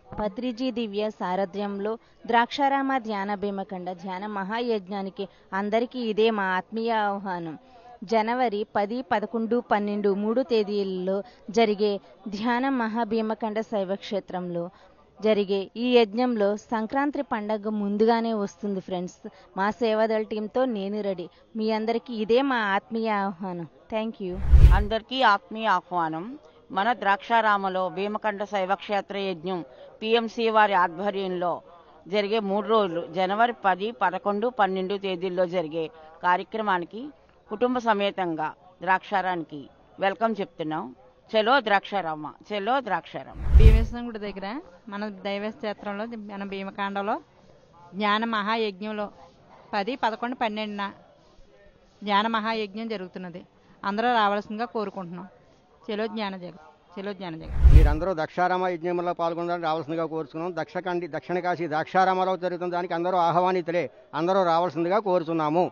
పత్రిజీ దివ్య సారథ్యంలో ద్రాక్షారామ ధ్యాన భీమకండ ధ్యాన మహాయజ్ఞానికి అందరికీ ఇదే మా ఆత్మీయ ఆహ్వానం. జనవరి 10, 11, 12 3 తేదీల్లో జరిగే ధ్యాన మహాభీమకండ శైవక్షేత్రంలో జరిగే ఈ యజ్ఞంలో సంక్రాంతి పండగ ముందుగానే వస్తుంది ఫ్రెండ్స్. మా సేవాదళ టీంతో నేను రెడీ. మీ అందరికీ ఇదే మా ఆత్మీయ ఆహ్వానం. Thank you. అందరికీ ఆత్మీయ ఆహ్వానం. మన ద్రాక్షారామలో భీమకండ శైవక్షేత్ర యజ్ఞం పిఎంసి వారి ఆధ్వర్యంలో జరిగే 3 రోజులు జనవరి 10, 11, 12 తేదీల్లో జరిగే కార్యక్రమానికి కుటుంబ సమేతంగా ద్రాక్షారానికి వెల్కమ్ చెప్తున్నాం. చలో ద్రాక్షారామ, చలో ద్రాక్షారామ. భీమేశ్వరం గుడి దగ్గర మన దైవక్షేత్రంలో మన భీమకాండలో జ్ఞాన మహాయజ్ఞంలో 10, 11, 12 జ్ఞాన మహాయజ్ఞం జరుగుతున్నది. అందరూ రావాల్సిందిగా కోరుకుంటున్నాం. చలో జ్ఞాన జగత్, చలో జ్ఞాన జగత్. మీరందరూ ద్రాక్షారామ యజ్ఞంలో పాల్గొనడానికి రావాల్సిందిగా కోరుచున్నాం. దక్షిణ కాశీ ద్రాక్షారామలో జరుగుతున్న దానికి అందరూ ఆహ్వానితులే, అందరూ రావాల్సిందిగా కోరుచున్నాము.